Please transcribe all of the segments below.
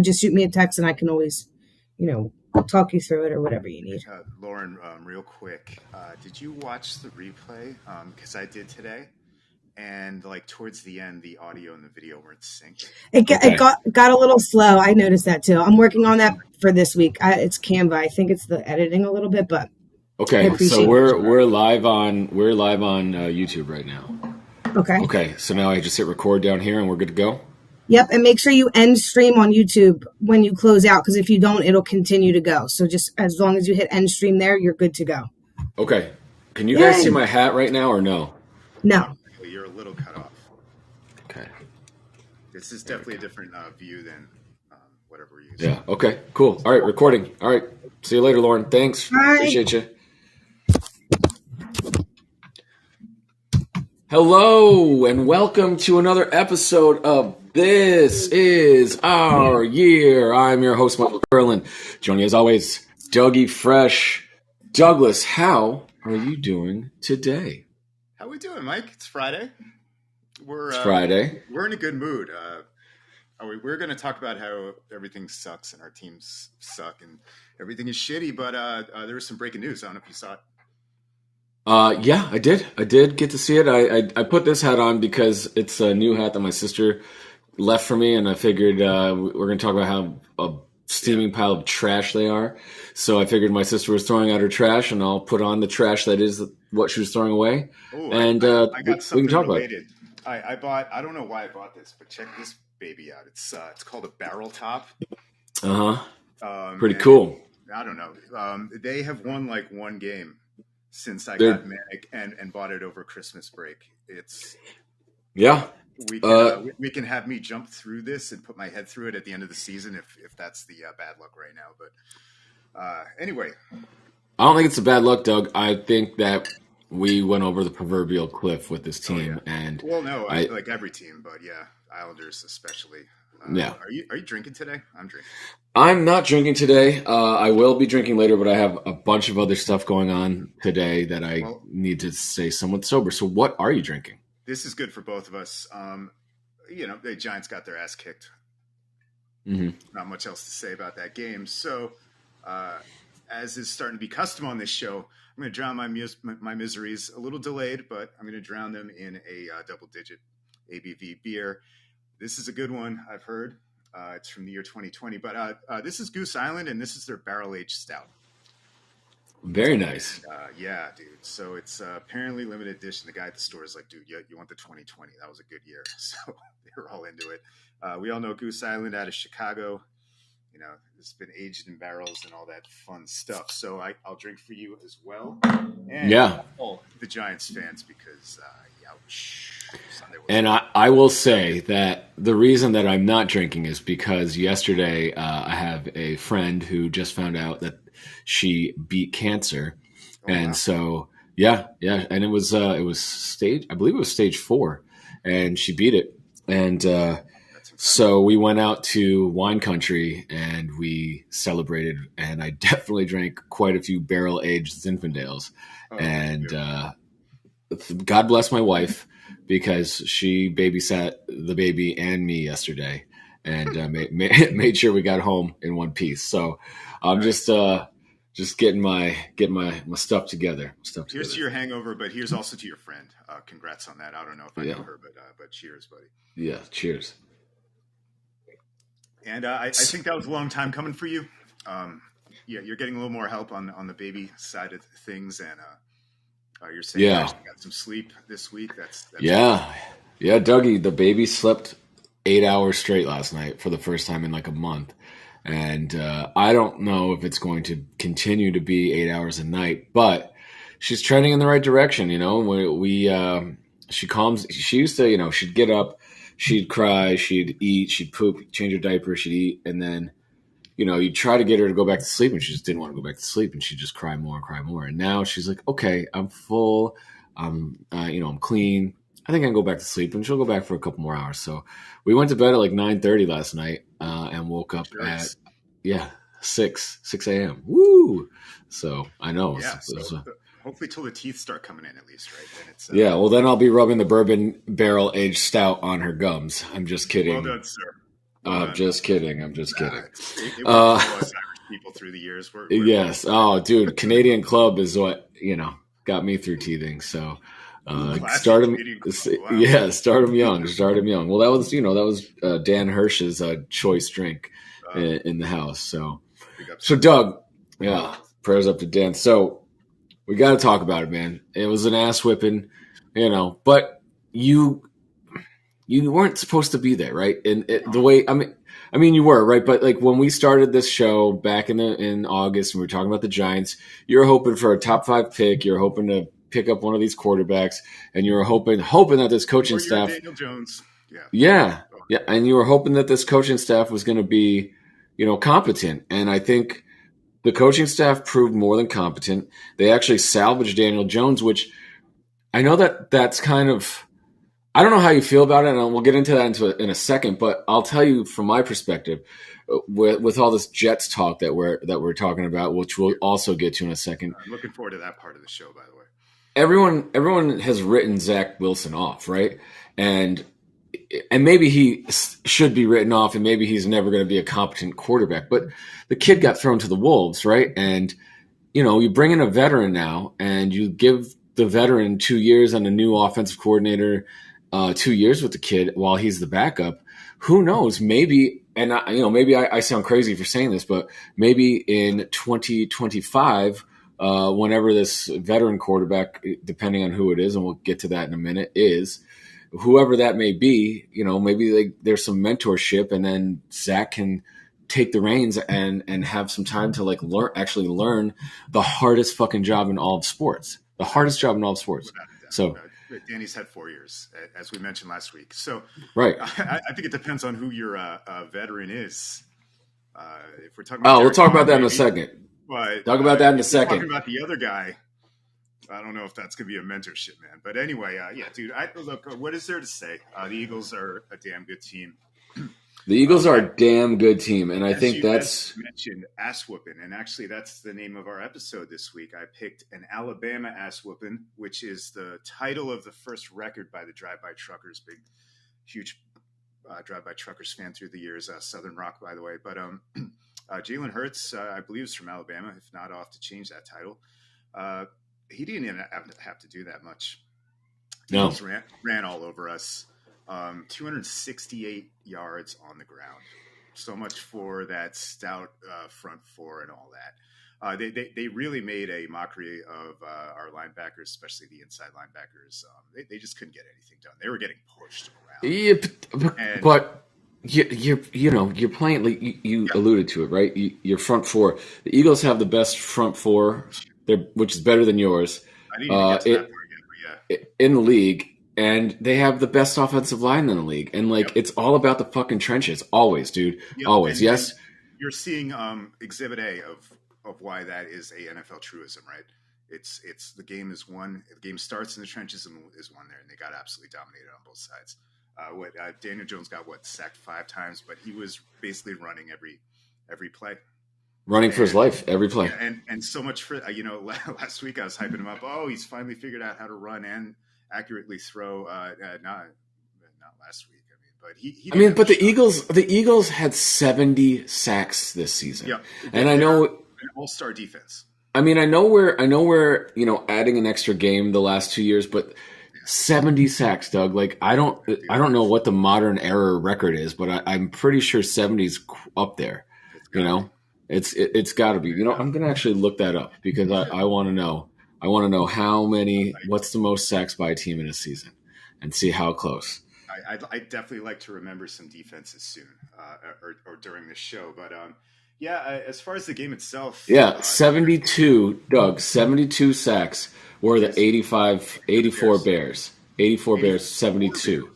just shoot me a text and I can always, talk you through it or whatever you need. Lauren, real quick, did you watch the replay? Because I did today. And like towards the end, the audio and the video weren't synced. It got a little slow. I noticed that too. I'm working on that for this week. It's Canva. I think it's the editing a little bit, but okay. So we're live on YouTube right now. Okay. So now I just hit record down here, and we're good to go. Yep, and make sure you end stream on YouTube when you close out, because if you don't, it'll continue to go. So just as long as you hit end stream there, you're good to go. Okay. Can you guys see my hat right now or no? No. You're a little cut off. Okay. This is definitely a different view than whatever we're using. Yeah. Okay. Cool. All right. Recording. All right. See you later, Lauren. Thanks. Bye. Appreciate you. Hello, and welcome to another episode of This Is Our Year. I'm your host, Michael Kurland. Joining as always, Dougie Fresh. Douglas, how are you doing today? How we doing, Mike? It's Friday. It's Friday. We're in a good mood. We're going to talk about how everything sucks and our teams suck and everything is shitty. But there was some breaking news. I don't know if you saw it. Yeah, I did. I did get to see it. I put this hat on because it's a new hat that my sister left for me, and I figured we're going to talk about how a steaming pile of trash they are. So I figured my sister was throwing out her trash, and I'll put on the trash that is what she was throwing away. Ooh, and I got something we can talk related. about it. I bought. I don't know why I bought this, but check this baby out. It's called a barrel top. Pretty cool. I don't know. They have won like one game since I got manic and bought it over Christmas break. It's we can have me jump through this and put my head through it at the end of the season if that's the bad luck right now. But anyway, I don't think it's a bad luck, Doug. I think that we went over the proverbial cliff with this team, and I like every team, but yeah, Islanders especially. Are you drinking today? I'm drinking. I'm not drinking today. I will be drinking later, but I have a bunch of other stuff going on today that I need to stay somewhat sober. So what are you drinking? This is good for both of us. The Giants got their ass kicked. Mm-hmm. Not much else to say about that game. So as is starting to be custom on this show, I'm going to drown my miseries. A little delayed, but I'm going to drown them in a double-digit ABV beer. This is a good one, I've heard. It's from the year 2020. But this is Goose Island, and this is their barrel-aged stout. Very nice. Yeah, dude. So it's apparently limited edition. The guy at the store is like, dude, you want the 2020. That was a good year. So they were all into it. We all know Goose Island out of Chicago. It's been aged in barrels and all that fun stuff. So I'll drink for you as well. And the Giants fans, because ouch. And I will say that the reason that I'm not drinking is because yesterday I have a friend who just found out that she beat cancer. So and it was stage, I believe it was stage 4, and she beat it. And so we went out to wine country and we celebrated, and I definitely drank quite a few barrel aged Zinfandels. God bless my wife, because she babysat the baby and me yesterday, and made sure we got home in one piece. So I'm just getting my stuff together. Here's to your hangover, but here's also to your friend. Congrats on that. I don't know if I know her, but cheers, buddy. Yeah, cheers. And I think that was a long time coming for you. You're getting a little more help on the baby side of things, and you're saying you got some sleep this week. That's Dougie, the baby slept 8 hours straight last night for the first time in like a month, and I don't know if it's going to continue to be 8 hours a night, but she's trending in the right direction. She calms. She used to, she'd get up, she'd cry, she'd eat, she'd poop, change her diaper, she'd eat, and then you try to get her to go back to sleep, and she just didn't want to go back to sleep, and she'd just cry more and cry more. And now she's like, okay, I'm full. I'm clean. I think I can go back to sleep, and she'll go back for a couple more hours. So we went to bed at like 9:30 last night, and woke up at 6 a.m. Woo! So I know. Yeah. Hopefully till the teeth start coming in, at least, right? Then it's well, then I'll be rubbing the bourbon barrel aged stout on her gums. I'm just kidding. Well done, sir. I'm just kidding. I'm just kidding. It worked Uh, for us Irish people through the years. We're yes. Oh, dude, Canadian Club is what got me through teething. So, ooh, classic start him. Canadian club. Wow. Yeah, start him young. Start him young. Well, that was Dan Hirsch's choice drink Uh, in the house. So, big ups so to Dan. Doug, yeah, prayers up to Dan. So we got to talk about it, man. It was an ass whipping, but you you weren't supposed to be there, right? And the way I mean, you were right, but like when we started this show back in August, and we were talking about the Giants, you were hoping for a top 5 pick. You're hoping to pick up one of these quarterbacks, and you were hoping that this coaching Or you're staff, Daniel Jones. Yeah. yeah, yeah, and you were hoping that this coaching staff was going to be, competent. And I think the coaching staff proved more than competent. They actually salvaged Daniel Jones, which I know that's kind of. I don't know how you feel about it, and we'll get into that in a second. But I'll tell you from my perspective, with all this Jets talk that we're talking about, which we'll also get to in a second. I'm looking forward to that part of the show, by the way. Everyone has written Zach Wilson off, right? And maybe he should be written off, and maybe he's never going to be a competent quarterback. But the kid got thrown to the wolves, right? And you bring in a veteran now, and you give the veteran 2 years and a new offensive coordinator. 2 years with the kid while he's the backup. Who knows? Maybe, and maybe I sound crazy for saying this, but maybe in 2025, whenever this veteran quarterback, depending on who it is, and we'll get to that in a minute, is whoever that may be. Maybe there's some mentorship, and then Zach can take the reins and have some time to learn the hardest fucking job in all of sports. The hardest job in all of sports. So. Danny's had 4 years, as we mentioned last week. So, right, I think it depends on who your veteran is. If we're talking about, we'll talk about that maybe, in a second. But talk about that in a second. Talking about the other guy, I don't know if that's going to be a mentorship, man. But anyway, yeah, dude. Look, what is there to say? The Eagles are a damn good team. The Eagles are a damn good team, and I think that's mentioned ass whooping, and actually that's the name of our episode this week. I picked an Alabama ass whooping, which is the title of the first record by the Drive By Truckers, huge Drive By Truckers fan through the years, Southern Rock, by the way. But Jalen Hurts, I believe, is from Alabama. If not, I'll have to change that title. He didn't even have to do that much. No, Eagles ran all over us. 268 yards on the ground. So much for that stout front four and all that. They really made a mockery of our linebackers, especially the inside linebackers. They just couldn't get anything done. They were getting pushed around. Yeah, but you're playing. Like you alluded to it, right? Your front four. The Eagles have the best front four, which is better than yours. I didn't even get to that part yet, but yeah. In the league. And they have the best offensive line in the league. And, it's all about the fucking trenches. Always, dude. Yep. Always. Yes? And you're seeing Exhibit A of why that is a NFL truism, right? It's the game is won. The game starts in the trenches and is won there. And they got absolutely dominated on both sides. Daniel Jones got, sacked 5 times, but he was basically running every play. Running for his life, every play. Yeah, and so much for, last week I was hyping him up. Oh, he's finally figured out how to run and accurately throw. Not last week. But he. But the Eagles had 70 sacks this season. Yeah, and I know an all-star defense. I know we're adding an extra game the last 2 years, but 70 sacks, Doug. I don't know what the modern era record is, but I'm pretty sure 70's up there. It's got to be. I'm gonna actually look that up because I want to know. I want to know what's the most sacks by a team in a season and see how close. I'd definitely like to remember some defenses soon or during this show. But, as far as the game itself. 72, Doug, 72 sacks were the 84 Bears. 84 Bears, 72.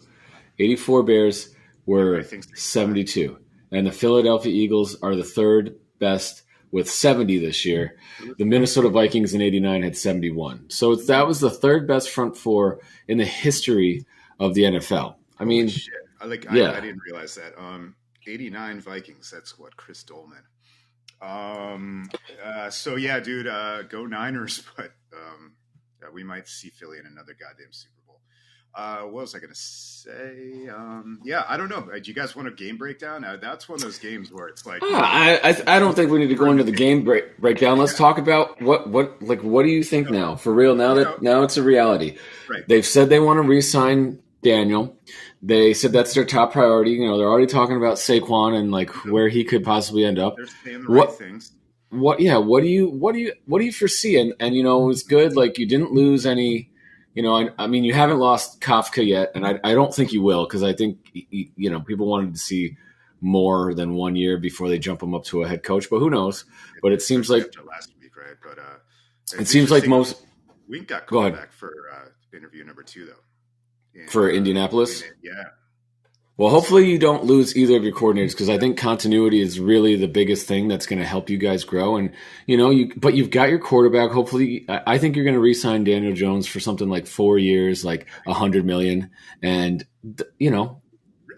84 Bears were 72. And the Philadelphia Eagles are the third best with 70 this year. The Minnesota Vikings in 89 had 71. So that was the third best front four in the history of the NFL. I mean, shit. I didn't realize that. 89 Vikings. That's what, Chris Dolman. So yeah, dude, go Niners, but we might see Philly in another goddamn Super Bowl. What was I going to say? Yeah, I don't know. Do you guys want a game breakdown? That's one of those games where it's like, I don't think we need to go into the game breakdown. Let's talk about what do you think now for real? Now it's a reality. Right. They've said they want to re-sign Daniel. They said that's their top priority. You know, they're already talking about Saquon and like where he could possibly end up. They're saying the right things. What do you foresee? And you know, it's good. Like you didn't lose any. You know, I mean, you haven't lost Kafka yet, and I don't think you will because I think you know people wanted to see more than 1 year before they jump him up to a head coach. But who knows? But it seems like after last week, right? But it seems like most. Wink got called back for interview number 2, though. For Indianapolis? Yeah. Well, hopefully you don't lose either of your coordinators because I think continuity is really the biggest thing that's going to help you guys grow. And you know, but you've got your quarterback. Hopefully, I think you're going to re-sign Daniel Jones for something like 4 years, like $100 million. And you know,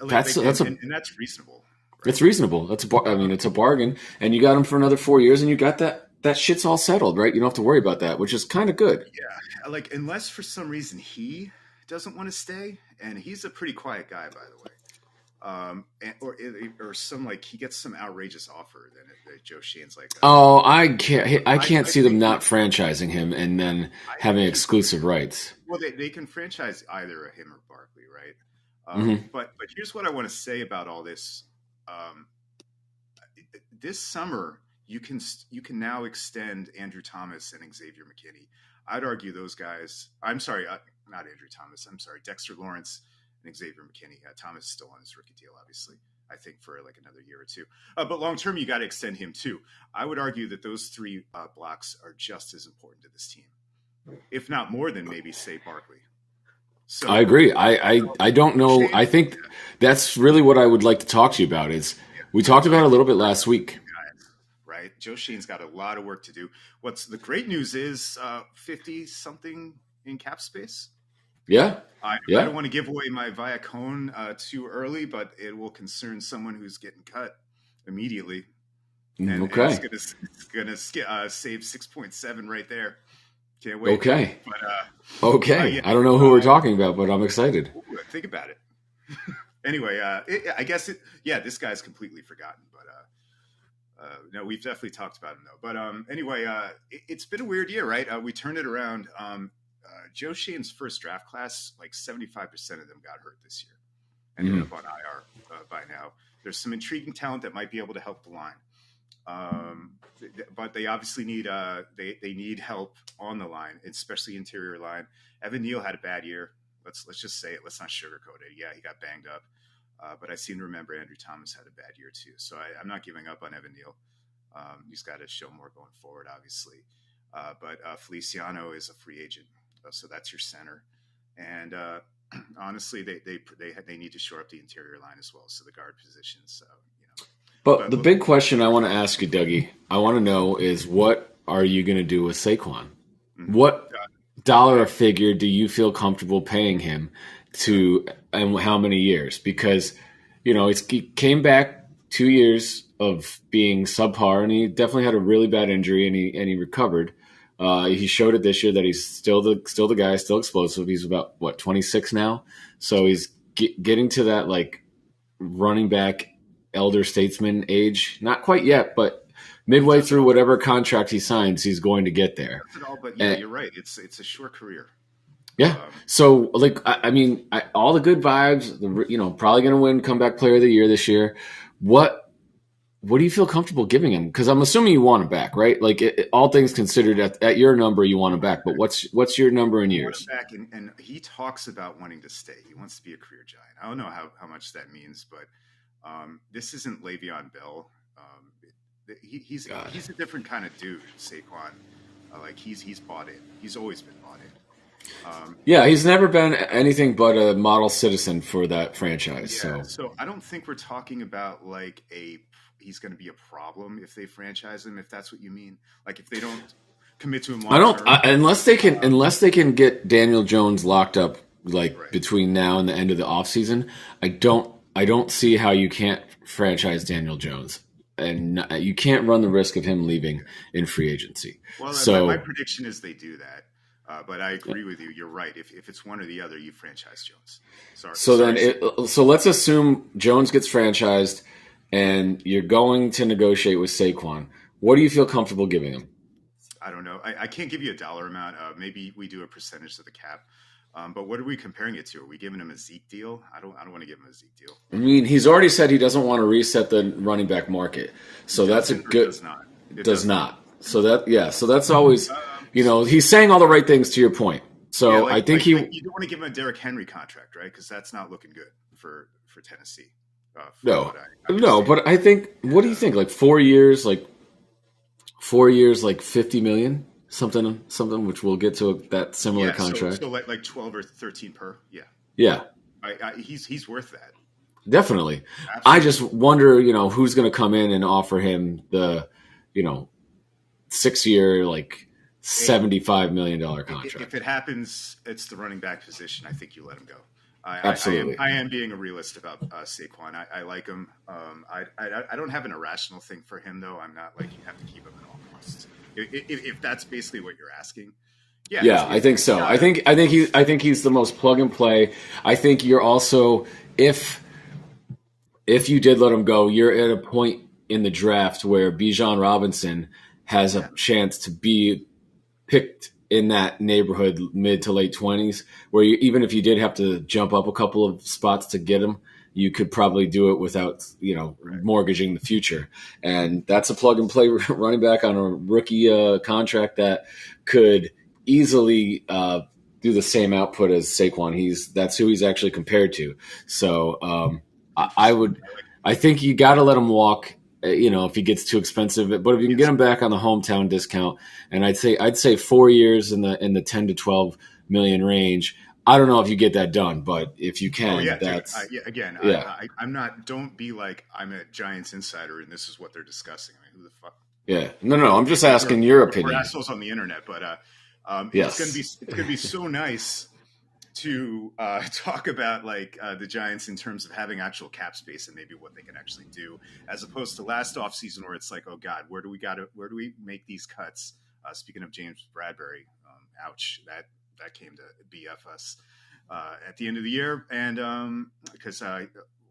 that's reasonable. Right? It's reasonable. It's a bargain. And you got him for another 4 years, and you got that shit's all settled, right? You don't have to worry about that, which is kind of good. Yeah, like unless for some reason he doesn't want to stay, and he's a pretty quiet guy, by the way. Or some like he gets some outrageous offer, then Joe Shane's like, I can't see them not franchising him and then having exclusive rights. Well, they can franchise either him or Barkley, right? But here's what I want to say about all this. This summer, you can now extend Andrew Thomas and Xavier McKinney. I'd argue those guys. I'm sorry, not Andrew Thomas. I'm sorry, Dexter Lawrence and Xavier McKinney. Thomas is still on his rookie deal, obviously. I think for like another year or two. But long term, you got to extend him too. I would argue that those 3 blocks are just as important to this team, if not more than maybe say Barkley. So I agree. I don't know. I think that's really what I would like to talk to you about. Is we talked about it a little bit last week. Right. Joe Shane's got a lot of work to do. What's the great news is 50 something in cap space. Yeah. I don't want to give away my Viacom too early, but it will concern someone who's getting cut immediately. And, okay. And it's gonna save 6.7 right there. Can't wait. Okay. But, okay. I don't know who we're talking about, but I'm excited. Think about it. Anyway, I guess this guy's completely forgotten, but no, we've definitely talked about him though. But anyway, it's been a weird year, right? We turned it around. Joe Shane's first draft class, like 75% of them got hurt this year and ended up on IR by now. There's some intriguing talent that might be able to help the line. But they obviously need they need help on the line, especially interior line. Evan Neal had a bad year. Let's just say it. Let's not sugarcoat it. Yeah, he got banged up. But I seem to remember Andrew Thomas had a bad year too. So I'm not giving up on Evan Neal. He's got to show more going forward, obviously. But Feliciano is a free agent. So that's your center. And honestly, they need to shore up the interior line as well. So the guard positions, you know. But the big question I want to ask you, Dougie, I want to know is what are you going to do with Saquon? What dollar or figure do you feel comfortable paying him to, and how many years? Because, you know, he came back 2 years of being subpar, and he definitely had a really bad injury, and he recovered. He showed it this year that he's still the guy, still explosive. He's about 26 now, so he's getting to that like running back elder statesman age. Not quite yet, but midway through whatever contract he signs, he's going to get there. But yeah, you're right. It's a short career. Yeah. So like I mean, all the good vibes. You know, probably going to win comeback player of the year this year. What do you feel comfortable giving him? Because I'm assuming you want him back, right? Like all things considered, at your number, you want him back. But what's your number in years? Back, and he talks about wanting to stay. He wants to be a career giant. I don't know how much that means, but this isn't Le'Veon Bell. He's a different kind of dude, Saquon. Like he's bought in. He's always been bought in. Yeah, he's never been anything but a model citizen for that franchise. Yeah, so I don't think we're talking about like he's going to be a problem if they franchise him, if that's what you mean. Like if they don't commit to him unless they can get Daniel Jones locked up between now and the end of the offseason, I don't see how you can't franchise Daniel Jones. And you can't run the risk of him leaving in free agency. Well, my prediction is they do that. But I agree with you. You're right. If it's one or the other, you franchise Jones. Sorry. So Sorry. so let's assume Jones gets franchised, and you're going to negotiate with Saquon. What do you feel comfortable giving him? I don't know. I can't give you a dollar amount. Maybe we do a percentage of the cap. But what are we comparing it to? Are we giving him a Zeke deal? I don't want to give him a Zeke deal. I mean, he's already said he doesn't want to reset the running back market. So that's a good. Does not. It does not. So that's always, he's saying all the right things to your point. So I think you don't want to give him a Derrick Henry contract, right? Because that's not looking good for Tennessee. But I think, what do you think? Like 4 years, like 50 million, something, which we'll get to that similar contract. So like 12 or 13 per. Yeah. Yeah. He's worth that. Definitely. Absolutely. I just wonder, who's going to come in and offer him the, 6-year, like $75 million contract. If it happens, it's the running back position. I think you let him go. Absolutely. I am being a realist about Saquon. I like him. I don't have an irrational thing for him, though. I'm not like you have to keep him at all costs. If that's basically what you're asking. Yeah, I think so. I think he's the most plug and play. I think you're also, if you did let him go, you're at a point in the draft where Bijan Robinson has a chance to be picked in that neighborhood, mid to late 20s, where even if you did have to jump up a couple of spots to get him, you could probably do it without, mortgaging the future. And that's a plug and play running back on a rookie contract that could easily do the same output as Saquon. That's who he's actually compared to. So I think you got to let him walk. If he gets too expensive, but if you can get him back on the hometown discount, and I'd say 4 years in the 10 to 12 million range. I don't know if you get that done, but if you can, I'm not. Don't be like I'm a Giants insider and this is what they're discussing. I mean, who the fuck? Yeah, no. I'm just asking your opinion. We're assholes on the internet, but it's gonna be so nice to talk about the Giants in terms of having actual cap space and maybe what they can actually do, as opposed to last offseason where it's like, oh God, where do we make these cuts? Speaking of James Bradbury, ouch, that came to BF us at the end of the year, and because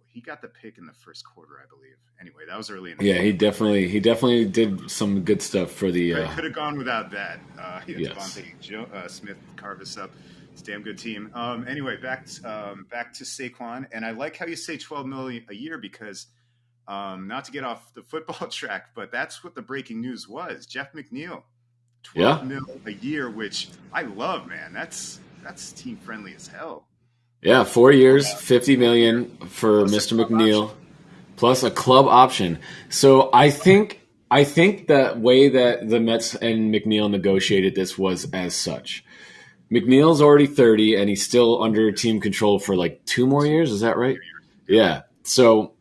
he got the pick in the first quarter, I believe. Anyway, that was early in the game. He definitely did some good stuff for the. Could have gone without that. Devontae Smith carved us up. It's a damn good team. Anyway, back to Saquon, and I like how you say $12 million a year because, not to get off the football track, but that's what the breaking news was. Jeff McNeil, $12 million a year, which I love, man. That's team friendly as hell. Yeah, 4 years, $50 million for Mr. McNeil, plus a club option. So I think the way that the Mets and McNeil negotiated this was as such. McNeil's already 30, and he's still under team control for like 2 more years. Is that right? Yeah. So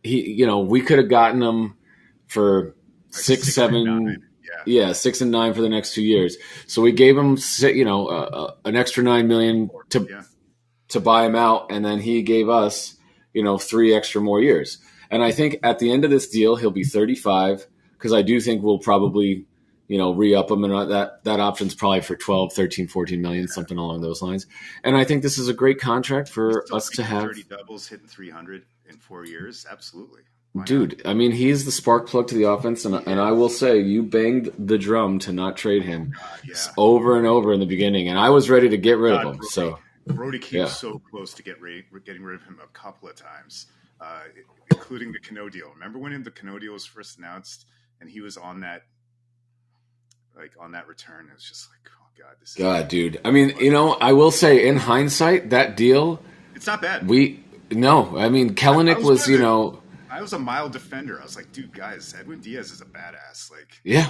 we could have gotten him for 6, 7, 6 and 9 for the next 2 years. So we gave him, an extra $9 million to buy him out, and then he gave us, 3 extra more years. And I think at the end of this deal, he'll be 35, because I do think we'll probably re-up them, and that option's probably for 12, 13, 14 million, something along those lines. And I think this is a great contract for us to have. 30 doubles, hitting 300 in 4 years. Absolutely. Dude, I mean, he's the spark plug to the offense, and I will say, you banged the drum to not trade him over and over in the beginning, and I was ready to get rid of him. So Brody came so close to getting rid of him a couple of times, including the Cano deal. Remember when the Cano deal was first announced, and he was on that return? It was just like, oh God, this is God, dude. I mean, I will say, in hindsight, that deal, it's not bad. Kellenic was, I was a mild defender. I was like, dude, guys, Edwin Diaz is a badass. Like, yeah.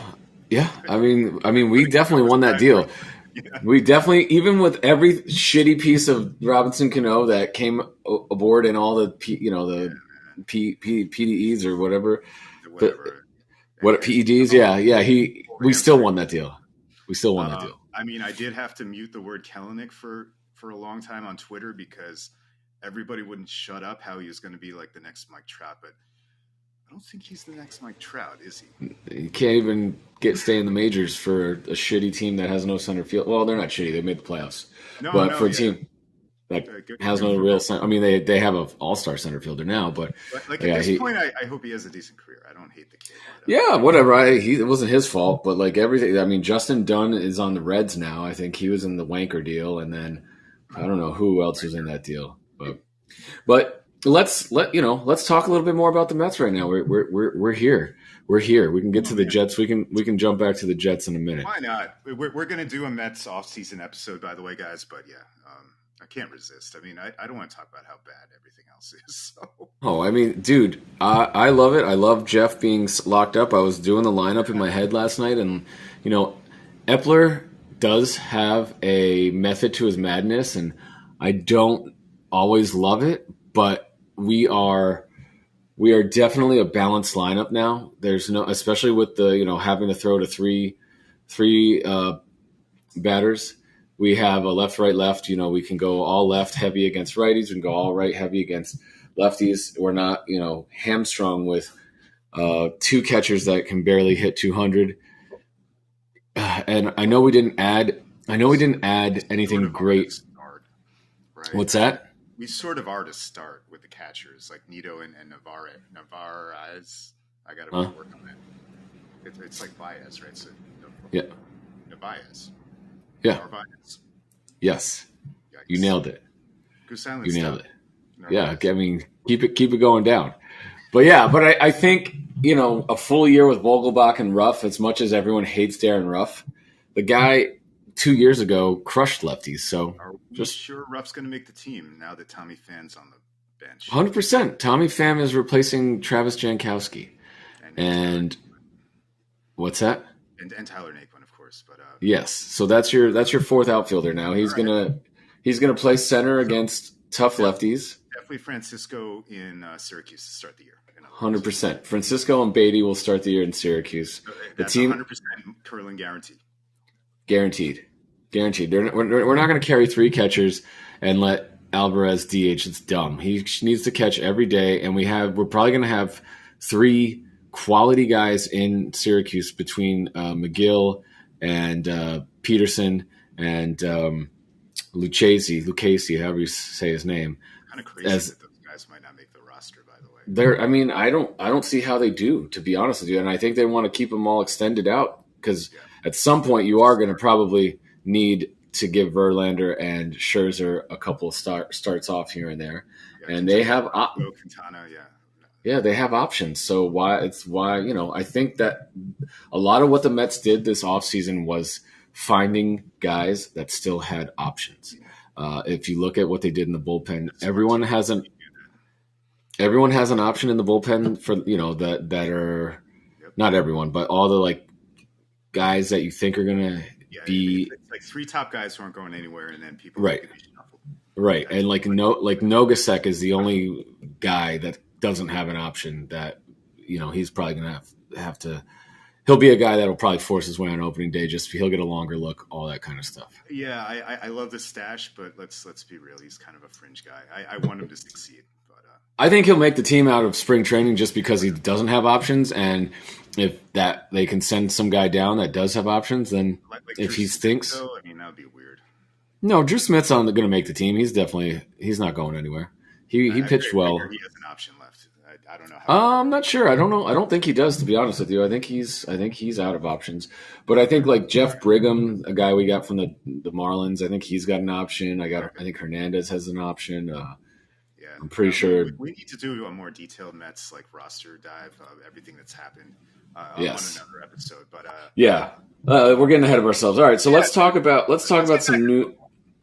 I mean, we definitely won that deal. Yeah. We definitely, even with every shitty piece of Robinson Cano that came aboard and all the PDEs or whatever. What PEDs? We still won that deal. I mean, I did have to mute the word Kellenic for a long time on Twitter because everybody wouldn't shut up how he was going to be like the next Mike Trout, but I don't think he's the next Mike Trout, is he? You can't even stay in the majors for a shitty team that has no center field. Well, they're not shitty; they made the playoffs, but for a team that has good no for real Bill. center, I mean, they have an all-star center fielder now, but Like at yeah, this point, I hope he has a decent career. I don't hate the kid. But, yeah, whatever. It wasn't his fault, but like everything. I mean, Justin Dunn is on the Reds now. I think he was in the Wanker deal, and then I don't know who else was in that deal, but let's talk a little bit more about the Mets right now. We're here. We're here. We can get to the Jets. We can jump back to the Jets in a minute. Why not? We're going to do a Mets offseason episode, by the way, guys. But yeah, I can't resist. I mean, I don't want to talk about how bad everything else is. So. Oh, I mean, dude, I love it. I love Jeff being locked up. I was doing the lineup in my head last night, and Epler does have a method to his madness, and I don't always love it, but we are definitely a balanced lineup now. There's no, especially with the having to throw to three batters. We have a left, right, left. We can go all left heavy against righties. We can go all right heavy against lefties. We're not hamstrung with two catchers that can barely hit 200. And I know we didn't add anything great. Start, right? What's that? We sort of are to start with the catchers like Nito and Narvaez. I got to work on that. It's like Baez, right? So yeah, Narvaez. Yeah. Narvaez. Yes. Yikes. You nailed it. You nailed it. Narvaez. Yeah. I mean, keep it going down. But yeah, I think a full year with Vogelbach and Ruff. As much as everyone hates Darren Ruff, the guy 2 years ago crushed lefties. So are we sure Ruff's going to make the team now that Tommy Pham's on the bench? 100%. Tommy Pham is replacing Travis Jankowski. And what's that? And Tyler Naquin, of course. But yes. So that's your fourth outfielder now. He's gonna play center against tough lefties. Definitely Francisco in Syracuse to start the year. 100%. Francisco and Beatty will start the year in Syracuse. That's the team 100% Kurland guaranteed. We're not going to carry three catchers and let Alvarez DH. It's dumb. He needs to catch every day, and we're probably going to have three quality guys in Syracuse between McGill and Peterson and Lucchesi, however you say his name. Kind of crazy that those guys might not make the roster, by the way. I mean, I don't see how they do, to be honest with you, and I think they want to keep them all extended out because at some point you are going to probably need to give Verlander and Scherzer a couple of starts off here and there, and they have Quintana, yeah, they have options. So I think that a lot of what the Mets did this offseason was finding guys that still had options. If you look at what they did in the bullpen, everyone has an option in the bullpen for that are not everyone, but all the guys that you think are gonna be like three top guys who aren't going anywhere, and then people right, and Nogasek is the only guy that doesn't have an option that he's probably gonna have to. He'll be a guy that'll probably force his way on opening day. Just he'll get a longer look, all that kind of stuff. Yeah, I love the stash, but let's be real. He's kind of a fringe guy. I want him to succeed, but I think he'll make the team out of spring training just because he doesn't have options, and if that they can send some guy down that does have options, then if he stinks, I mean that would be weird. No, Drew Smith's going to make the team. He's not going anywhere. He pitched well. He has an option left. I don't know how. I'm not sure. I don't know. I don't think he does, to be honest with you. I think he's out of options. But I think Jeff Brigham, a guy we got from the Marlins, I think he's got an option. I think Hernandez has an option. I'm pretty sure we need to do a more detailed Mets roster dive of everything that's happened on another episode. But we're getting ahead of ourselves. All right, so let's talk about some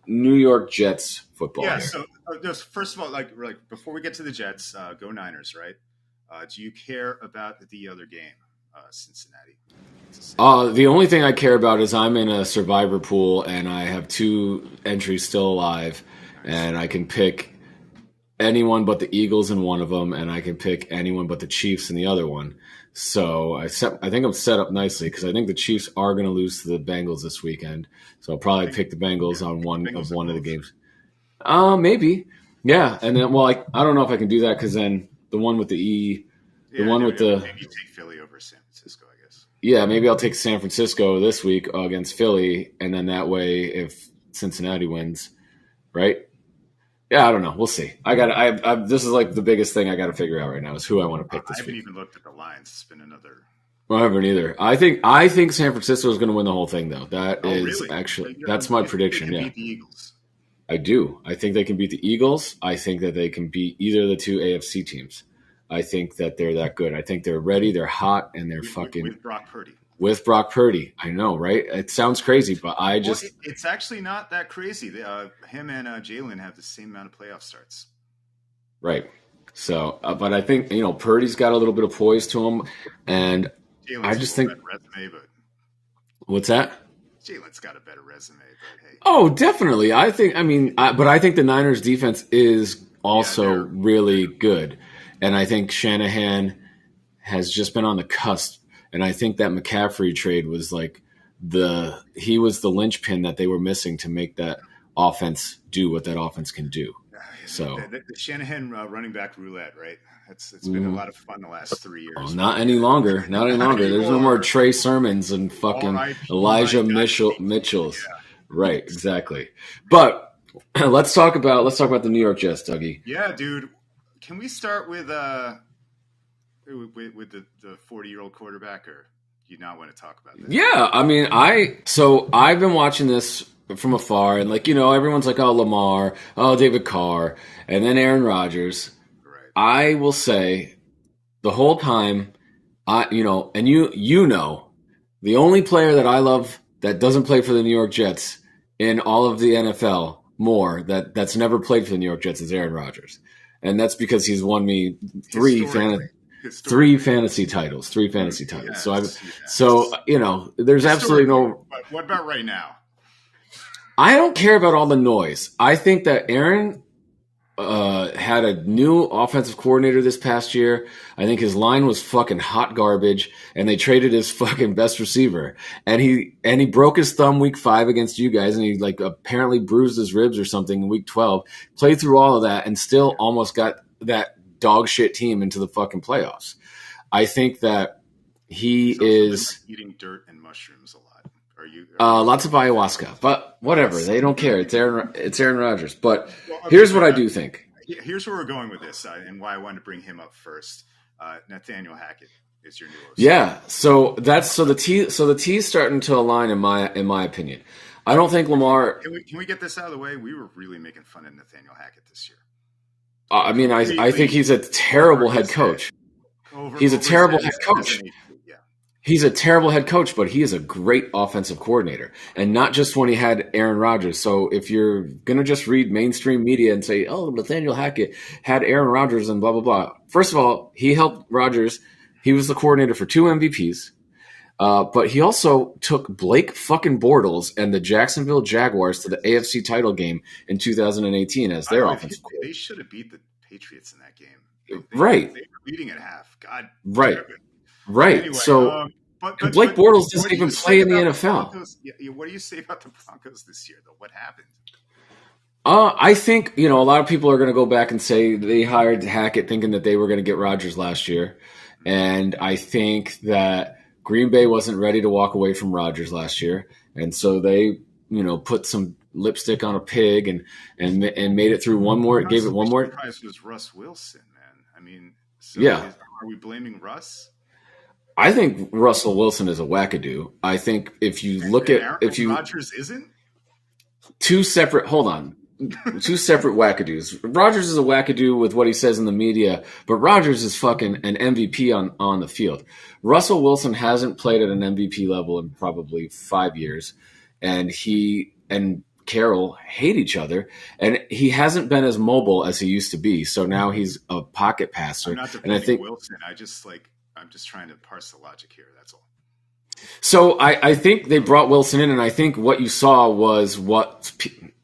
New York Jets football. Yeah. Here. So just first of all, before we get to the Jets, go Niners, right? Do you care about the other game, Cincinnati? The only thing I care about is I'm in a survivor pool and I have two entries still alive, and I can pick anyone but the Eagles in one of them, and I can pick anyone but the Chiefs in the other one. So I think I'm set up nicely because I think the Chiefs are going to lose to the Bengals this weekend. So I'll probably pick the Bengals on one of the games. Maybe. Yeah. And then, I don't know if I can do that because then the one with the The one with the maybe take Philly over San Francisco, I guess. Yeah, maybe I'll take San Francisco this week against Philly, and then that way, if Cincinnati wins, right? Yeah, I don't know. We'll see. This is like the biggest thing I got to figure out right now is who I want to pick this week. I haven't even looked at the lines. It's been another. Well, I haven't either. I think San Francisco is going to win the whole thing, though. Really? Actually that's my prediction. They yeah, beat the Eagles. I do. I think they can beat the Eagles. I think that they can beat either of the two AFC teams. I think that they're that good. I think they're ready. They're hot, and they're with Brock Purdy. With Brock Purdy, I know, right? It sounds crazy, but it's actually not that crazy. Him and Jalen have the same amount of playoff starts. Right. So, but I think Purdy's got a little bit of poise to him, and Jalen's I just think. Resume, but what's that? Jalen's got a better resume, but hey. Oh, definitely. I think the Niners defense is also really good. And I think Shanahan has just been on the cusp. And I think that McCaffrey trade was he was the linchpin that they were missing to make that offense do what that offense can do. So the Shanahan running back roulette, right? It's been a lot of fun the last 3 years. Oh, not any longer. Not any longer. There's no more Trey Sermons and fucking Elijah Mitchells. Yeah. Right, exactly. But let's talk about the New York Jets, Dougie. Yeah, dude. Can we start with the 40-year-old quarterback, or do you not want to talk about that? Yeah, I mean, I've been watching this from afar, and everyone's like, oh, Lamar, oh, David Carr, and then Aaron Rodgers. Right. I will say the whole time, the only player that I love that doesn't play for the New York Jets in all of the NFL more that's never played for the New York Jets is Aaron Rodgers. And that's because he's won me three fantasy titles. Yes, so there's absolutely no. But what about right now? I don't care about all the noise. I think that Aaron had a new offensive coordinator this past year. I think his line was fucking hot garbage, and they traded his fucking best receiver. And he broke his thumb week 5 against you guys, and he apparently bruised his ribs or something in week 12. Played through all of that and still almost got that dog shit team into the fucking playoffs. I think that he is eating dirt and mushrooms a lot. Lots of ayahuasca, but whatever. They don't care. It's Aaron Rodgers. But here's what I do think. Here's where we're going with this, and why I wanted to bring him up first. Nathaniel Hackett is your new OC. Yeah. So the T's starting to align in my opinion. I don't think Lamar. Can we get this out of the way? We were really making fun of Nathaniel Hackett this year. I think he's a terrible head coach. He's a terrible head coach. He's a terrible head coach, but he is a great offensive coordinator. And not just when he had Aaron Rodgers. So if you're going to just read mainstream media and say, oh, Nathaniel Hackett had Aaron Rodgers and blah, blah, blah. First of all, he helped Rodgers. He was the coordinator for 2 MVPs. But he also took Blake fucking Bortles and the Jacksonville Jaguars to the AFC title game in 2018 as their offensive coordinator. They should have beat the Patriots in that game. Right. They were leading at half. God. Right. Right. Anyway, so Blake Bortles doesn't even play in the NFL. What do you say about the Broncos this year, though? What happened? I think, a lot of people are going to go back and say they hired Hackett thinking that they were going to get Rodgers last year. And I think that Green Bay wasn't ready to walk away from Rodgers last year. And so they, put some lipstick on a pig and made it through one more, gave it one more. The surprise was Russ Wilson, man. I mean, are we blaming Russ? I think Russell Wilson is a wackadoo. I think if you look at Rodgers isn't two separate wackadoos. Rodgers is a wackadoo with what he says in the media, but Rodgers is fucking an MVP on the field. Russell Wilson hasn't played at an MVP level in probably 5 years, and he and Carroll hate each other, and he hasn't been as mobile as he used to be. So now he's a pocket passer. I'm not defending Wilson. I'm just trying to parse the logic here. That's all. So I think they brought Wilson in, and I think what you saw was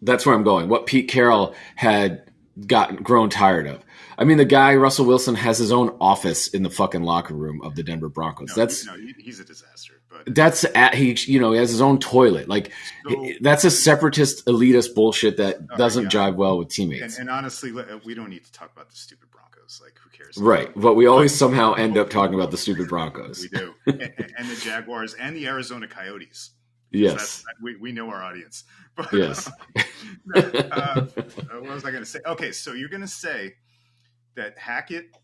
that's where I'm going. What Pete Carroll had grown tired of. I mean, the guy Russell Wilson has his own office in the fucking locker room of the Denver Broncos. He's a disaster. But he has his own toilet. That's a separatist, elitist bullshit that doesn't jive well with teammates. And honestly, we don't need to talk about the stupid Broncos. Broncos. Like, who cares? Right. But we always somehow end up talking about the stupid Broncos. We do. And the Jaguars and the Arizona Coyotes. Yes. We know our audience. But, Yes. what was I going to say? Okay, so you're going to say that Hackett,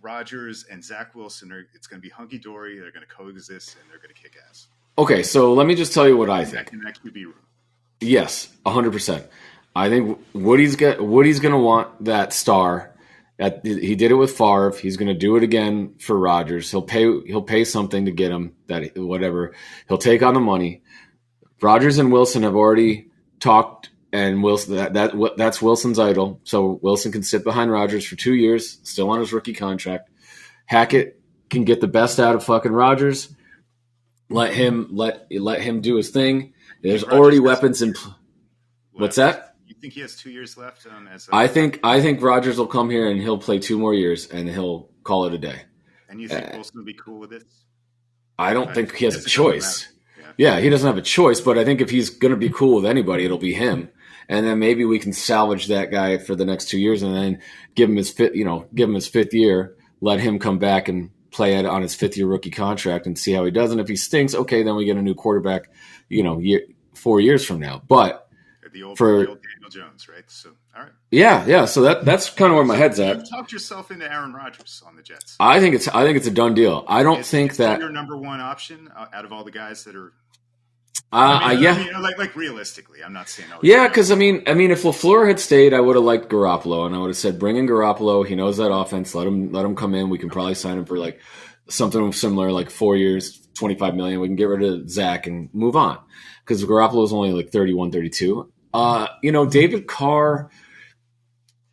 Rodgers, and Zach Wilson it's going to be hunky dory. They're going to coexist and they're going to kick ass. Okay, so let me just tell you what I think. That can actually be room. Yes, 100%. I think Woody's going to want that star. He did it with Favre. He's going to do it again for Rodgers. He'll pay something to get him, that whatever. He'll take on the money. Rodgers and Wilson have already talked, and Wilson that's Wilson's idol. So Wilson can sit behind Rodgers for 2 years, still on his rookie contract. Hackett can get the best out of fucking Rodgers. Let him do his thing. There's already weapons in. What's that? You think he has 2 years left? I think Rodgers will come here and he'll play 2 more years and he'll call it a day. And you think Wilson will be cool with this? I don't think he has a choice. Yeah, he doesn't have a choice, but I think if he's going to be cool with anybody, it'll be him. And then maybe we can salvage that guy for the next 2 years and then give him his fifth year, let him come back and play it on his 5th-year rookie contract and see how he does. And if he stinks, okay, then we get a new quarterback, 4 years from now. But the old Daniel Jones, right? So, all right. Yeah. So that's kind of where my head's at. You've talked yourself into Aaron Rodgers on the Jets. I think it's a done deal. I don't think that your number one option out of all the guys that are. Like realistically, I'm not saying. Because I mean, if LaFleur had stayed, I would have liked Garoppolo, and I would have said, bring in Garoppolo. He knows that offense. Let him come in. We can probably sign him for like something similar, like 4 years, $25 million. We can get rid of Zach and move on because Garoppolo is only like 31, 32. David Carr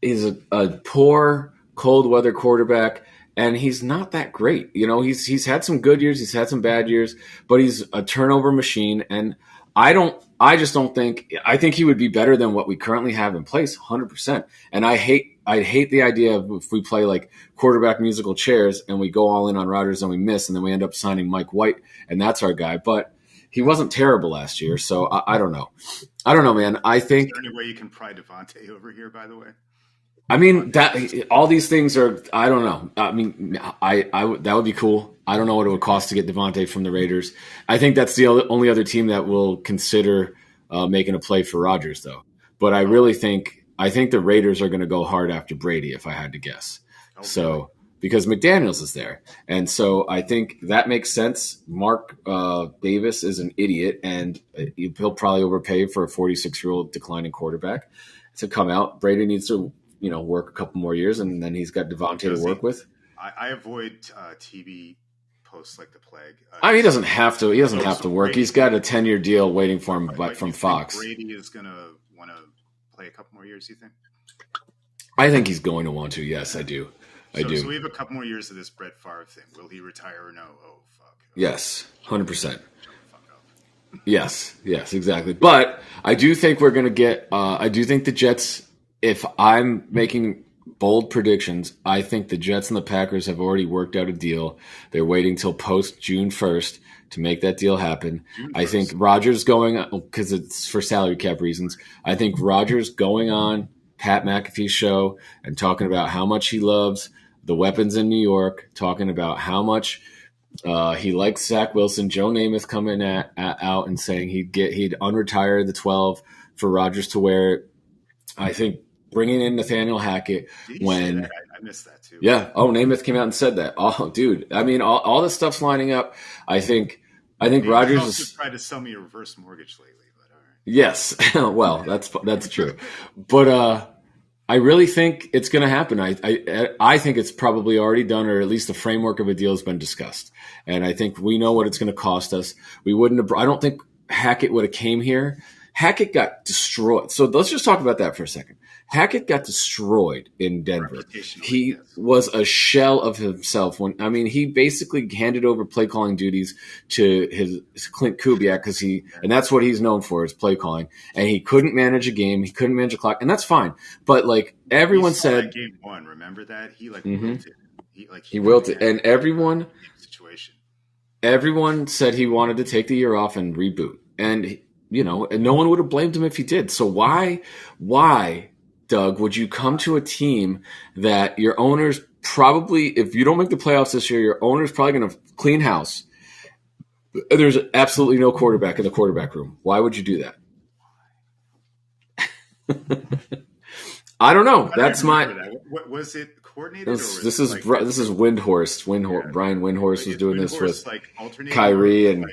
is a poor cold weather quarterback. And he's not that great. He's had some good years. He's had some bad years, but he's a turnover machine. And I think he would be better than what we currently have in place 100%. And I hate the idea of if we play like quarterback musical chairs and we go all in on Rodgers and we miss and then we end up signing Mike White and that's our guy. But he wasn't terrible last year. So I don't know. I don't know, man. I think. Is there any way you can pry Devontae over here, by the way? I mean, that all these things are. I don't know. I mean, I that would be cool. I don't know what it would cost to get Devontae from the Raiders. I think that's the only other team that will consider making a play for Rodgers, though. But I really think the Raiders are going to go hard after Brady, if I had to guess. Okay. So because McDaniels is there, and so I think that makes sense. Mark Davis is an idiot, and he'll probably overpay for a 46-year-old declining quarterback to come out. Brady needs to. Work a couple more years, and then he's got Devontae to work with. I avoid TV posts like the plague. He doesn't have to. He doesn't have to work. He's got a 10-year deal waiting for him, from Fox. Brady is going to want to play a couple more years. You think? I think he's going to want to. Yes, I do. I do. So we have a couple more years of this Brett Favre thing. Will he retire or no? Oh fuck. Yes, 100%. Yes, exactly. But I do think we're going to get. I do think the Jets. If I'm making bold predictions, I think the Jets and the Packers have already worked out a deal. They're waiting till post June 1st to make that deal happen. I think Rodgers because it's for salary cap reasons. I think Rodgers going on Pat McAfee's show and talking about how much he loves the weapons in New York, talking about how much he likes Zach Wilson. Joe Namath coming out and saying he'd unretire the 12 for Rodgers to wear. I think bringing in Nathaniel Hackett when I missed that too. Yeah. Oh, Namath came out and said that. Oh, dude. I mean, all this stuff's lining up. I think Rodgers is tried to sell me a reverse mortgage lately, but all right. Yes. Well, that's true. But I really think it's going to happen. I think it's probably already done, or at least the framework of a deal has been discussed. And I think we know what it's going to cost us. I don't think Hackett would have came here. Hackett got destroyed. So let's just talk about that for a second. Hackett got destroyed in Denver. He was a shell of himself. He basically handed over play calling duties to his Clint Kubiak and that's what he's known for is play calling. And he couldn't manage a game. He couldn't manage a clock, and that's fine. But everyone said, game one, remember that he wilted. He wilted, and everyone said he wanted to take the year off and reboot, and no one would have blamed him if he did. So why Doug, would you come to a team that your owner's probably, if you don't make the playoffs this year, your owner's probably going to clean house. There's absolutely no quarterback in the quarterback room. Why would you do that? I don't know. That's my. What was it coordinated? This is Windhorst. Brian Windhorst was doing this with like Kyrie and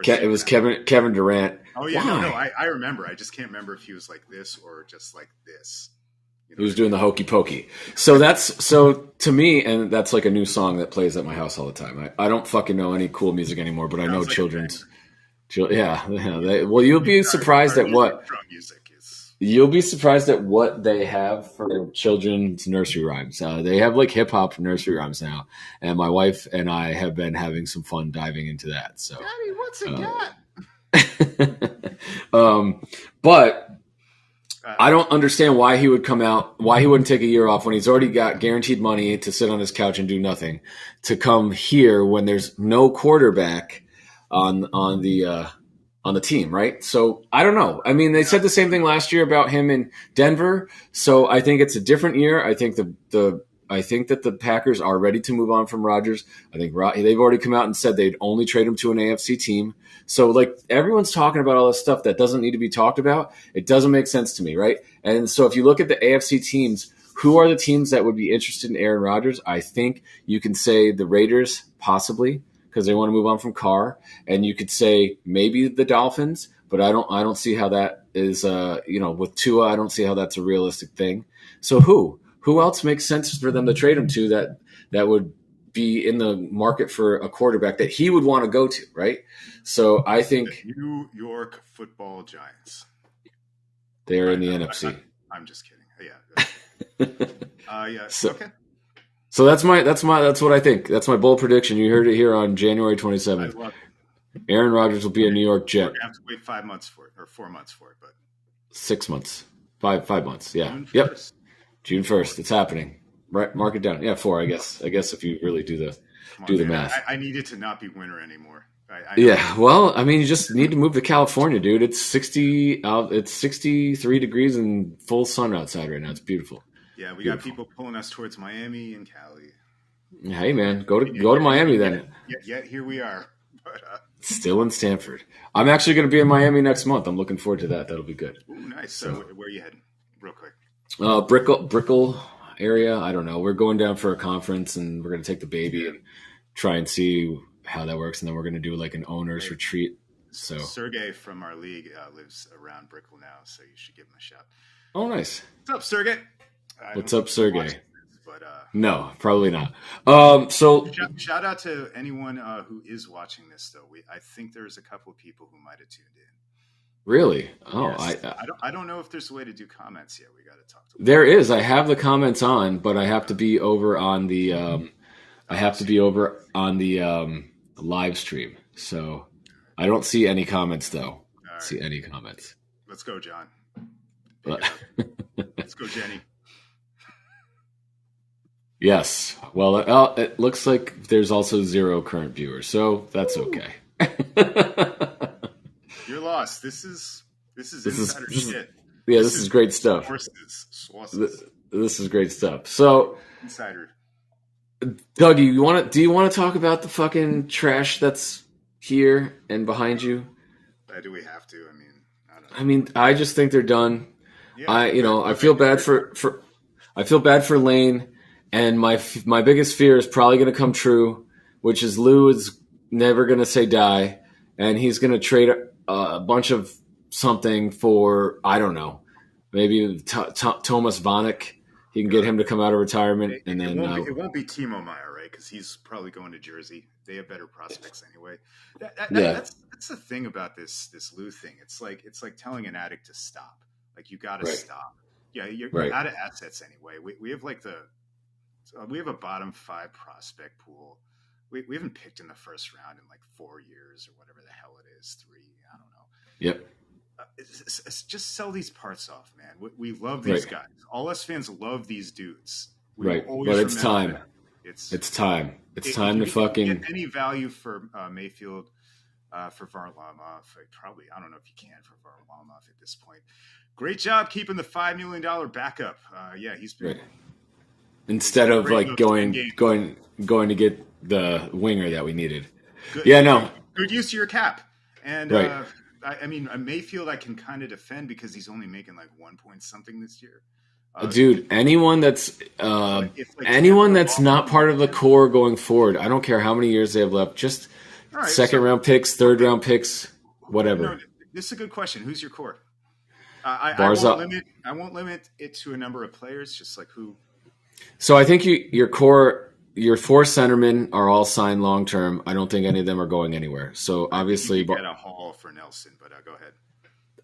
it was Kevin Durant. Oh yeah, no, I remember. I just can't remember if he was like this or just like this. You know, he was doing the hokey pokey. So to me, and that's like a new song that plays at my house all the time. I don't fucking know any cool music anymore, but I know children's. Well, you'll be surprised at what. You'll be surprised at what they have for children's nursery rhymes. They have like hip hop nursery rhymes now, and my wife and I have been having some fun diving into that. So, Daddy, what's it got? But I don't understand why he would come out, why he wouldn't take a year off when he's already got guaranteed money to sit on his couch and do nothing, to come here when there's no quarterback on the team, right? So I don't know. I mean, they said the same thing last year about him in Denver. So I think it's a different year. I think I think that the Packers are ready to move on from Rodgers. I think they've already come out and said they'd only trade him to an AFC team. So like everyone's talking about all this stuff that doesn't need to be talked about. It doesn't make sense to me, right? And so if you look at the AFC teams, who are the teams that would be interested in Aaron Rodgers? I think you can say the Raiders, possibly, because they want to move on from Carr, and you could say maybe the Dolphins, but I don't see how that is. With Tua, I don't see how that's a realistic thing. So who else makes sense for them to trade him to that would be in the market for a quarterback that he would want to go to, right? So I think the New York Football Giants. They're in the NFC. I'm just kidding. Yeah. Yeah. Okay. So that's what I think. That's my bold prediction. You heard it here on January 27th. Aaron Rodgers will be a New York Jet. We're gonna have to wait 5 months for it, or 4 months for it, but 6 months, 5 months. Yeah. Yep. June 1st. It's happening. Right. Mark it down. Yeah, 4. I guess if you really do the math. I need it to not be winter anymore. Yeah. Well, I mean, you just need to move to California, dude. It's 63 degrees and full sun outside right now. It's beautiful. Yeah, we got people pulling us towards Miami and Cali. Hey, man, go to Miami then. Yet here we are. But, still in Stanford. I'm actually going to be in Miami next month. I'm looking forward to that. That'll be good. Ooh, nice. So where are you heading? Real quick. Brickell area. I don't know. We're going down for a conference, and we're going to take the baby and try and see how that works. And then we're going to do like an owner's retreat. So Sergey from our league lives around Brickell now, so you should give him a shout. Oh, nice. What's up, Sergey? What's up, Sergey? This, but, no, probably not. So shout out to anyone who is watching this, though. I think there's a couple of people who might have tuned in. Really? Oh, yes. I don't know if there's a way to do comments yet. We got to talk to them. There is. I have the comments on, but I have to be over on the live stream. So I don't see any comments though. Right. See any comments. Let's go, John. Let's go, Jenny. Yes. Well, it looks like there's also 0 current viewers, so that's okay. You're lost. This is insider shit. Yeah, this is great stuff. This is great stuff. So, insider. Dougie, do you want to talk about the fucking trash that's here and behind you? Do we have to? I mean, I don't know. I mean, I just think they're done. Yeah, I feel bad for Lane. And my biggest fear is probably going to come true, which is Lou is never going to say die, and he's going to trade a bunch of something for, I don't know, maybe Thomas Vanek. He can get him to come out of retirement, and then it won't be Timo Meyer, right? Because he's probably going to Jersey. They have better prospects anyway. That's the thing about this Lou thing. It's like telling an addict to stop. Like you got to stop. Yeah, you're out of assets anyway. We have like we have a bottom 5 prospect pool. We haven't picked in the first round in like 4 years or whatever the hell it is, 3. I don't know. Yep. It's just sell these parts off, man. We love these guys. All us fans love these dudes. But it's time. It's time. It's time to fucking get any value for Mayfield. for Varlamov. I don't know if you can for Varlamov at this point. Great job keeping the $5 million backup. Yeah, he's been Right. Instead of great like in those 10 games. going to get the winger that we needed. Good, Yeah, no, good use of your cap. And right. I mean, Mayfield I can kind of defend because he's only making like 1 point something this year. Dude, anyone that's not part of the core going forward, I don't care how many years they have left, just All right, second round picks, third round picks, whatever. No, this is a good question. Who's your core? I won't limit it to a number of players, just like who. So I think your core, your 4 centermen are all signed long term. I don't think any of them are going anywhere. So obviously, you get a haul for Nelson, but go ahead.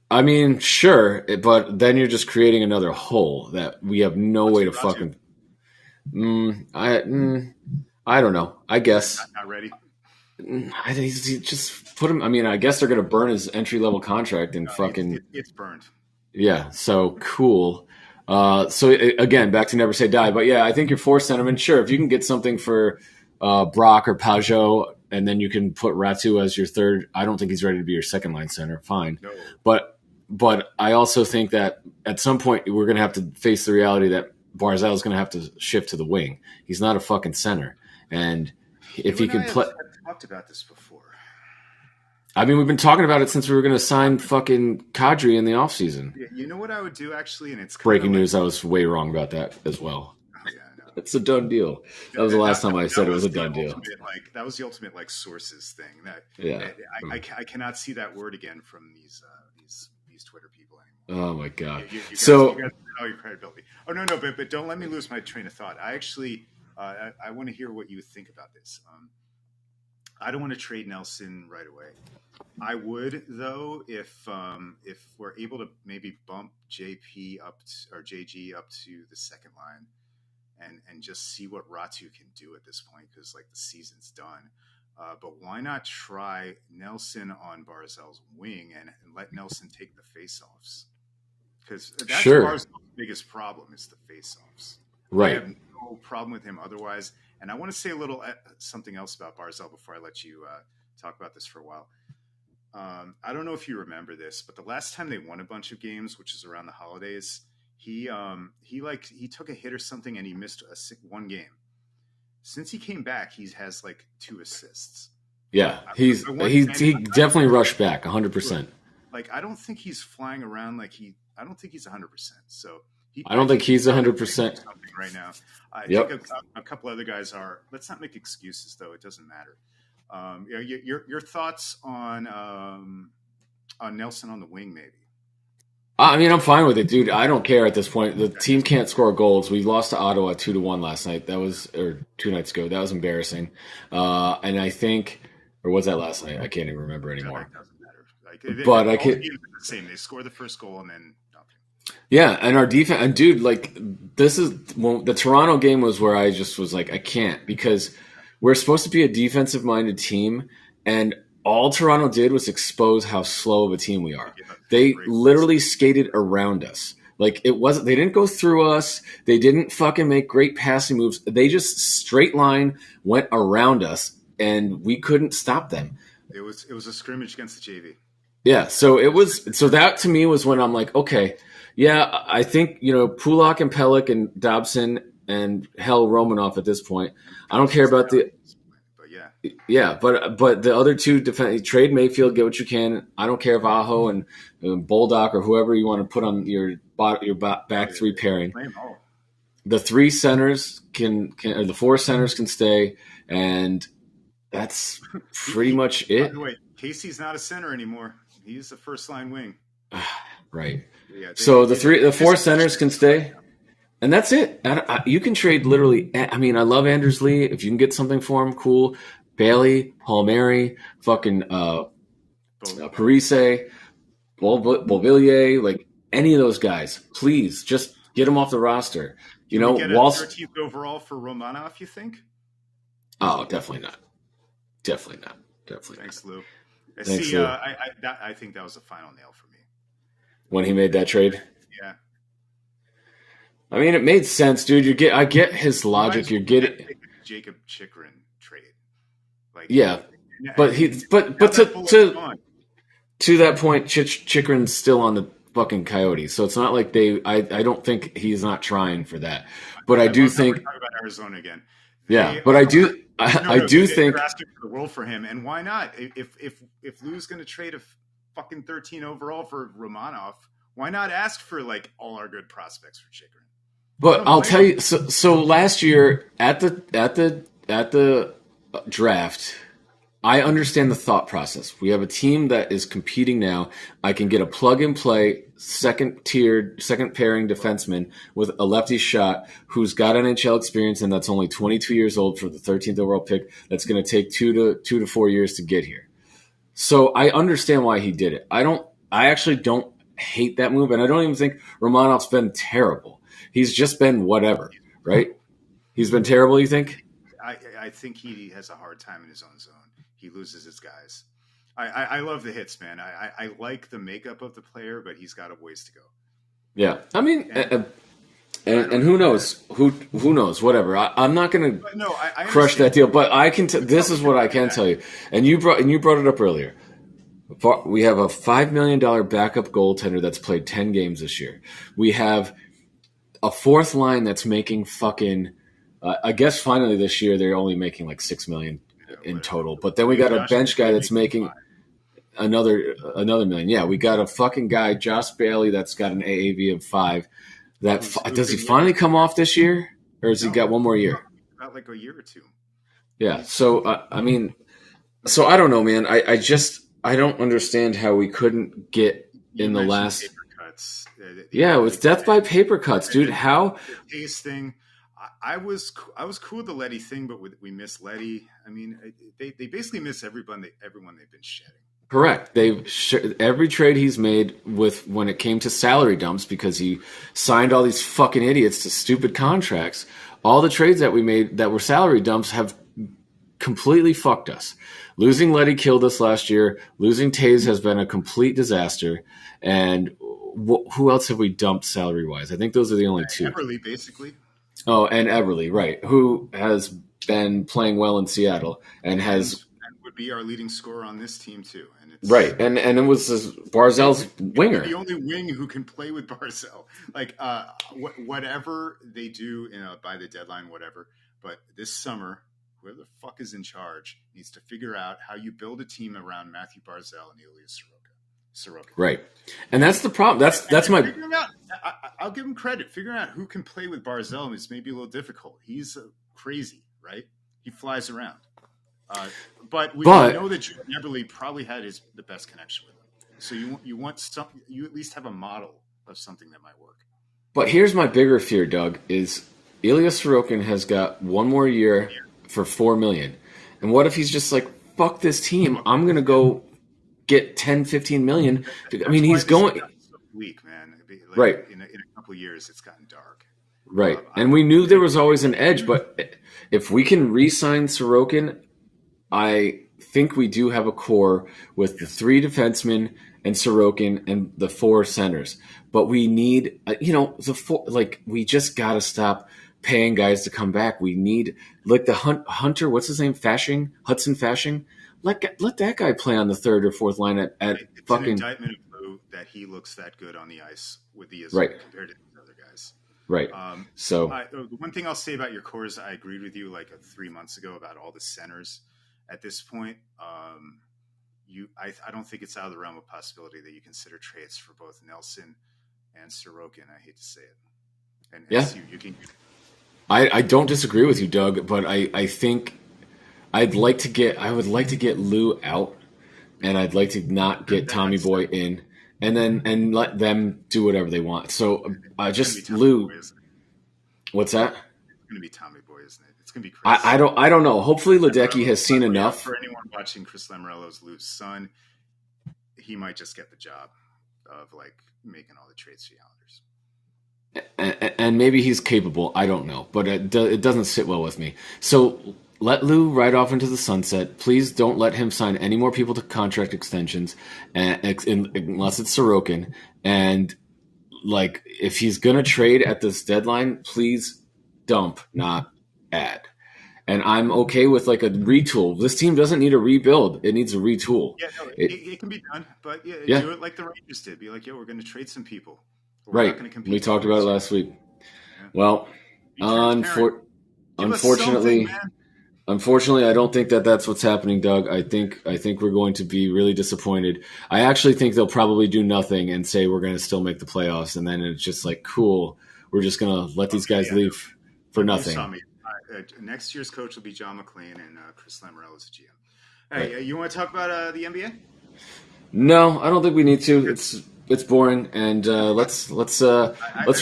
I mean, sure, but then you're just creating another hole that we have no way to fucking. I don't know. I guess not ready. I think he just put him. I mean, I guess they're going to burn his entry level contract and fucking. It's burned. Yeah. So cool. So again, back to never say die. But yeah, I think your 4 centermen. Sure, if you can get something for Brock or Pajot, and then you can put Ratu as your third. I don't think he's ready to be your second line center. Fine, no. But I also think that at some point we're going to have to face the reality that Barzal is going to have to shift to the wing. He's not a fucking center, and if he could play. I've talked about this before. I mean, we've been talking about it since we were going to sign fucking Kadri in the offseason. You know what I would do, actually? And it's breaking news. I was way wrong about that as well. Oh, yeah, no. It's a done deal. That was the last time I said it was a done deal. That was the ultimate sources thing. I cannot see that word again from these Twitter people anymore. Oh my god! You guys know your credibility. Oh no, but don't let me lose my train of thought. I actually I want to hear what you think about this. I don't want to trade Nelson right away. I would, though, if we're able to maybe bump JG up to the second line, and just see what Ratu can do at this point, because the season's done. But why not try Nelson on Barzal's wing and let Nelson take the faceoffs? Because that's Barzal's biggest problem is the faceoffs. Right. I have no problem with him otherwise. And I want to say a little something else about Barzal before I let you talk about this for a while. I don't know if you remember this, but the last time they won a bunch of games, which is around the holidays, he took a hit or something and he missed one game. Since he came back, he has 2 assists. Yeah, he definitely rushed back 100%. I don't think he's flying around I don't think he's 100%. So I don't think he's 100% right now. I think a couple other guys are. Let's not make excuses, though. It doesn't matter. Your thoughts on Nelson on the wing, maybe? I mean, I'm fine with it, dude. I don't care at this point. The team can't score goals. We lost to Ottawa 2-1 last night. Or 2 nights ago. That was embarrassing. And I think, or was that last night? I can't even remember anymore. That doesn't matter. But I can't. The same. They score the first goal and then nothing. Yeah, and our defense, and dude, this is the Toronto game was where I just was I can't, because we're supposed to be a defensive-minded team, and all Toronto did was expose how slow of a team we are. They literally skated around us. They didn't go through us. They didn't fucking make great passing moves. They just straight line went around us, and we couldn't stop them. It was a scrimmage against the JV. Yeah, so that to me was when I'm like, okay, yeah, I think, Pulak and Pelech and Dobson and Romanov at this point. I don't care about the Yeah, but the other two trade Mayfield, get what you can. I don't care if Aho and Boldock or whoever you want to put on your back 3 pairing. The 3 centers or the 4 centers can stay, and that's pretty much it. By the way, Casey's not a center anymore. He's the first line wing. Right. Yeah, the 4 centers can stay. And that's it. You can trade literally. I mean, I love Anders Lee. If you can get something for him, cool. Bailey, Palmieri, fucking Parise, Beauvillier, any of those guys, please just get them off the roster. Get a 13th overall for Romanov, you think? Oh, definitely not. Definitely not. Thanks, Lou. Thanks, Lou. I think that was the final nail for me. When he made that trade? Yeah. I mean, it made sense, dude. I get his logic. You're getting Jacob Chikrin trade. Yeah. But now that bullet's gone. to that point, Chikrin's still on the fucking Coyotes, so it's not like I don't think he's not trying for that. But I do love how we're think, talking about Arizona again. yeah. They But are. I do think they're asking for the world for him, and why not? If Lou's going to trade a fucking 13 overall for Romanov, why not ask for like all our good prospects for Chikrin? But I'll tell you. So last year at the draft, I understand the thought process. We have a team that is competing now. I can get a plug and play second pairing defenseman with a lefty shot who's got NHL experience and that's only 22 years old for the 13th overall pick. That's going to take 2 to 4 years to get here. So I understand why he did it. I actually don't hate that move, and I don't even think Romanov's been terrible. He's just been whatever, right? He's been terrible, you think? I think he has a hard time in his own zone. He loses his guys. I love the hits, man. I like the makeup of the player, but he's got a ways to go. Yeah, I mean, and who knows? Who knows? Whatever. I'm not going to crush that deal, but I can. This is what I can tell you, and you brought it up earlier. We have a $5 million backup goaltender that's played 10 games this year. We have a fourth line that's making fucking. I guess finally this year they're only making like $6 million in total. But then we got a bench guy that's making another $1 million. Yeah, we got a fucking guy, Josh Bailey, that's got an AAV of 5. Does he finally come off this year, or has he got one more year? About like a year or two. Yeah. So I mean, so I don't know, man. I don't understand how we couldn't get in the last. Paper cuts. Yeah, it was death by paper cuts, dude. How the Tays thing? I was cool with the Letty thing, but we missed Letty. I mean, they basically miss everyone they've been shedding. Correct. Every trade he's made with when it came to salary dumps because he signed all these fucking idiots to stupid contracts. All the trades that we made that were salary dumps have completely fucked us. Losing Letty killed us last year. Losing Tays has been a complete disaster. And who else have we dumped salary wise? I think those are the only two. Everly, basically. Oh, and Everly, right? Who has been playing well in Seattle and would be our leading scorer on this team too. And it's, right, and it was Barzell's winger, the only wing who can play with Barzell. Like whatever they do by the deadline, whatever. But this summer, whoever the fuck is in charge needs to figure out how you build a team around Matthew Barzell and Ilya Sorokin. Right, and that's the problem. That's my. I'll give him credit. Figuring out who can play with Barzell is maybe a little difficult. He's crazy, right? He flies around. But we know that Jordan Eberle probably had the best connection with him. So you want something. You at least have a model of something that might work. But here's my bigger fear, Doug: is Ilya Sorokin has got one more year for $4 million, and what if he's just like, fuck this team? I'm gonna go get 10, 15 million. I mean, he's going so weak, man. Like, right. In a couple of years, it's gotten dark. Right, and we knew there was always an edge, but if we can re-sign Sorokin, I think we do have a core with the 3 defensemen and Sorokin and the 4 centers. But we need, the 4. Like, we just got to stop paying guys to come back. We need, like the Hunter. What's his name? Hudson Fasching. Let that guy play on the 3rd or 4th line at it's fucking. An indictment of Lou that he looks that good on the ice with the compared to the other guys. Right. So the one thing I'll say about your core is I agreed with you like 3 months ago about all the centers. At this point, I don't think it's out of the realm of possibility that you consider trades for both Nelson and Sorokin. I hate to say it. And you can. I don't disagree with you, Doug, but I think I would like to get Lou out, and I'd like to not get Tommy Boy in, and let them do whatever they want. So just Lou. What's that? It's going to be Tommy Boy, isn't it? It's going to be Chris. I don't know. Hopefully Ledecky has seen enough. For anyone watching Chris Lamoriello's Lou's son, he might just get the job of like making all the trades for the Islanders. And maybe he's capable. I don't know, but it doesn't sit well with me. So let Lou ride off into the sunset. Please don't let him sign any more people to contract extensions, unless it's Sorokin. And like, if he's gonna trade at this deadline, please dump, not add. And I'm okay with like a retool. This team doesn't need a rebuild. It needs a retool. Yeah, no, It, it can be done, but yeah, yeah, do it like the Rangers did. Be like, yo, we're going to trade some people. We're not right. going to We compete talked again about it next year. last week. Yeah. Well, Be transparent. Give us something, unfortunately, man. I don't think that that's what's happening, Doug. I think we're going to be really disappointed. I actually think they'll probably do nothing and say we're going to still make the playoffs, and then it's just like, cool, we're just going to let these Okay, guys yeah. leave for You saw nothing. me. Next year's coach will be John McClain, and Chris Lamorello is the GM. Right. Hey, you want to talk about the NBA? No, I don't think we need to. It's boring, and let's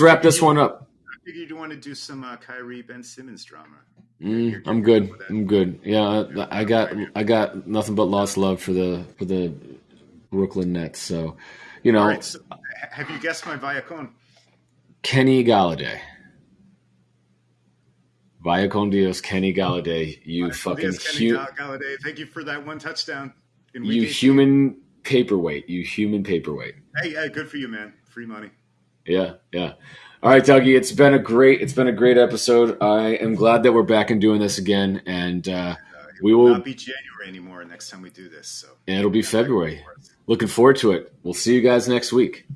wrap this one up. I figured you want to do some Kyrie Ben Simmons drama. I'm good. I'm good. Yeah, I got nothing but lost love for the Brooklyn Nets. So, All right. So, have you guessed my Viacom? Kenny Galladay. Viacom Dios, Kenny Galladay. You fucking Galladay. Thank you for that one touchdown. You human paperweight. You human paperweight. Hey, good for you, man. Free money. Yeah. All right, Dougie. It's been a great episode. I am glad that we're back and doing this again, and we will not be January anymore next time we do this. So and it'll be February. Looking forward to it. We'll see you guys next week.